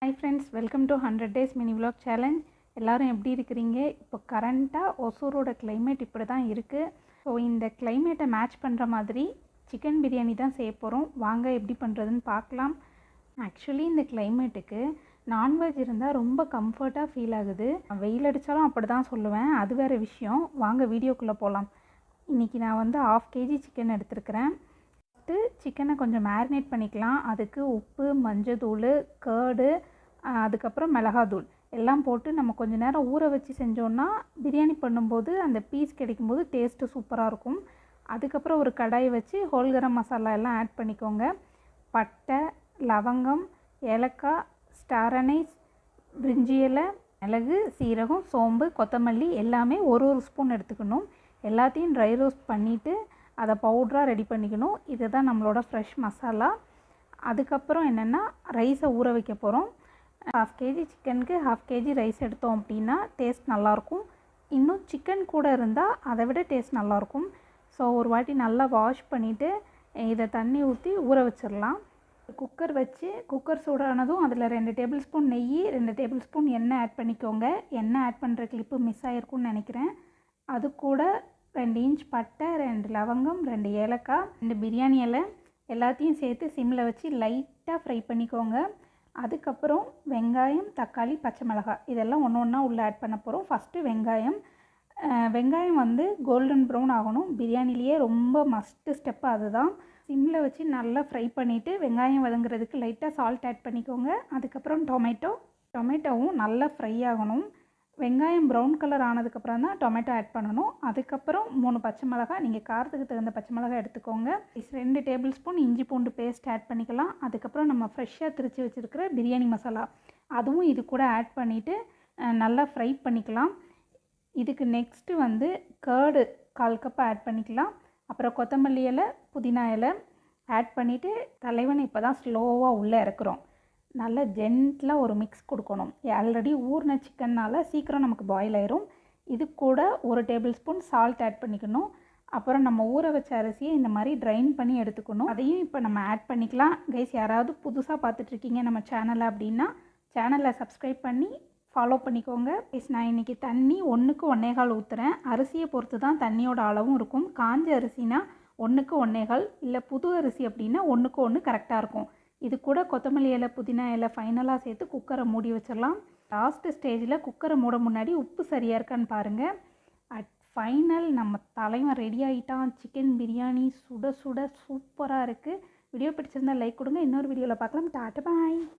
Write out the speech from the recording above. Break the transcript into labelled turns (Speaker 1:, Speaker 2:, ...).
Speaker 1: Hi friends, welcome to 100 days mini vlog challenge. எல்லாரும் எப்படி இருக்கிறீங்க? இப்போ கரண்ட்டாக ஒசூரோட கிளைமேட் இப்படி தான் இருக்குது. ஸோ இந்த கிளைமேட்டை மேட்ச் பண்ணுற மாதிரி சிக்கன் பிரியாணி தான் செய்ய போகிறோம். வாங்க எப்படி பண்ணுறதுன்னு பார்க்கலாம். ஆக்சுவலி இந்த கிளைமேட்டுக்கு நான்வெஜ் இருந்தால் ரொம்ப கம்ஃபர்ட்டாக ஃபீல் ஆகுது. வெயில் அடித்தாலும் அப்படி தான் சொல்லுவேன், அது வேறு விஷயம். வாங்க வீடியோக்குள்ளே போகலாம். இன்றைக்கி நான் வந்து 1/2 kg சிக்கன் எடுத்துருக்கிறேன். சிக்கனை கொஞ்சம் மேரினேட் பண்ணிக்கலாம். அதுக்கு உப்பு, மஞ்சத்தூள், கர்டு, அதுக்கப்புறம் மிளகாத்தூள் எல்லாம் போட்டு நம்ம கொஞ்சம் நேரம் ஊற வச்சு செஞ்சோன்னா பிரியாணி பண்ணும்போது அந்த பீஸ் கிடைக்கும்போது டேஸ்ட்டு சூப்பராக இருக்கும். அதுக்கப்புறம் ஒரு கடாய் வச்சு ஹோல் கரம் மசாலா எல்லாம் ஆட் பண்ணிக்கோங்க. பட்டை, லவங்கம், ஏலக்காய், ஸ்டார் அனைஸ், பிரிஞ்சி இலை, மிளகு, சீரகம், சோம்பு, கொத்தமல்லி எல்லாமே ஒரு ஸ்பூன் எடுத்துக்கணும். எல்லாத்தையும் ட்ரை ரோஸ்ட் பண்ணிவிட்டு அதை பவுட்ராக ரெடி பண்ணிக்கணும். இதுதான் நம்மளோட ஃப்ரெஷ் மசாலா. அதுக்கப்புறம் என்னென்னா ரைஸை ஊற வைக்க போகிறோம். 1/2 kg சிக்கனுக்கு 1/2 kg ரைஸ் எடுத்தோம் அப்படின்னா டேஸ்ட் நல்லாயிருக்கும். இன்னும் சிக்கன் கூட இருந்தால் அதை விட டேஸ்ட் நல்லாயிருக்கும். ஸோ ஒரு வாட்டி நல்லா வாஷ் பண்ணிவிட்டு இதை தண்ணி ஊற்றி ஊற வச்சிடலாம். குக்கர் வச்சு குக்கர் சூடானதும் அதில் 2 டேபிள் ஸ்பூன் நெய், 2 டேபிள் ஸ்பூன் எண்ணெய் ஆட் பண்ணிக்கோங்க. எண்ணெய் ஆட் பண்ணுற கிளிப்பு மிஸ் ஆகிருக்குன்னு நினைக்கிறேன். அது கூட 2 இன்ச் பட்டை, 2 லவங்கம், 2 ஏலக்காய், 2 பிரியாணி இலை எல்லாத்தையும் சேர்த்து சிம்மில் வச்சு லைட்டாக ஃப்ரை பண்ணிக்கோங்க. அதுக்கப்புறம் வெங்காயம், தக்காளி, பச்சை மிளகாய் இதெல்லாம் ஒன்று ஒன்றா உள்ளே ஆட் பண்ண போகிறோம். ஃபஸ்ட்டு வெங்காயம் வந்து கோல்டன் ப்ரௌன் ஆகணும். பிரியாணிலேயே ரொம்ப மஸ்ட்டு ஸ்டெப்பு அதுதான். சிம்மில் வச்சு நல்லா ஃப்ரை பண்ணிவிட்டு வெங்காயம் வதங்குறதுக்கு லைட்டாக சால்ட் ஆட் பண்ணிக்கோங்க. அதுக்கப்புறம் டொமேட்டோவும் நல்லா ஃப்ரை ஆகணும். வெங்காயம் ப்ரௌன் கலர் ஆனதுக்கப்புறம் தான் டொமேட்டோ ஆட் பண்ணணும். அதுக்கப்புறம் 3 பச்சை மிளகாய், நீங்கள் காரத்துக்கு தகுந்த பச்சை மிளகாய் எடுத்துக்கோங்க. 2 டேபிள் ஸ்பூன் இஞ்சி பூண்டு பேஸ்ட் ஆட் பண்ணிக்கலாம். அதுக்கப்புறம் நம்ம ஃப்ரெஷ்ஷாக திரித்து வச்சுருக்கிற பிரியாணி மசாலா அதுவும் இது கூட ஆட் பண்ணிவிட்டு நல்லா ஃப்ரை பண்ணிக்கலாம். இதுக்கு நெக்ஸ்ட்டு வந்து கர்டு 1/4 கப் ஆட் பண்ணிக்கலாம். அப்புறம் கொத்தமல்லி இலை, புதினா இலை ஆட் பண்ணிவிட்டு தலைவனை இப்போ தான் ஸ்லோவாக உள்ளே இறக்குறோம். நல்லா ஜென்டிலாக ஒரு மிக்ஸ் கொடுக்கணும். ஆல்ரெடி ஊறின சிக்கன்னால் சீக்கிரம் நமக்கு பாயில் ஆயிரும். இது கூட 1 டேபிள் ஸ்பூன் சால்ட் ஆட் பண்ணிக்கணும். அப்புறம் நம்ம ஊற வச்ச அரிசியை இந்த மாதிரி ட்ரைன் பண்ணி எடுத்துக்கணும். அதையும் இப்போ நம்ம ஆட் பண்ணிக்கலாம். கைஸ், யாராவது புதுசாக பார்த்துட்ருக்கீங்க நம்ம சேனலை அப்படின்னா சேனலை சப்ஸ்கிரைப் பண்ணி ஃபாலோ பண்ணிக்கோங்க. கைஸ், நான் இன்றைக்கி தண்ணி 1க்கு 1.25 ஊற்றுறேன். அரிசியை பொறுத்து தான் தண்ணியோட அளவும் இருக்கும். காஞ்ச அரிசினா 1க்கு 1.25, இல்லை புது அரிசி அப்படின்னா 1க்கு 1 கரெக்டாக இருக்கும். இது கூட கொத்தமல்லி இலை, புதினா இலை ஃபைனலாக சேர்த்து குக்கரை மூடி வச்சிடலாம். லாஸ்ட்டு ஸ்டேஜில் குக்கரை மூட முன்னாடி உப்பு சரியாக இருக்கான்னு பாருங்கள். ஃபைனல் நம்ம தலைவன் ரெடி ஆகிட்டான். சிக்கன் பிரியாணி சுட சுட சூப்பராக இருக்குது. வீடியோ பிடிச்சிருந்தால் லைக் கொடுங்க. இன்னொரு வீடியோவில் பார்க்கலாம். டாட்டா பாய்.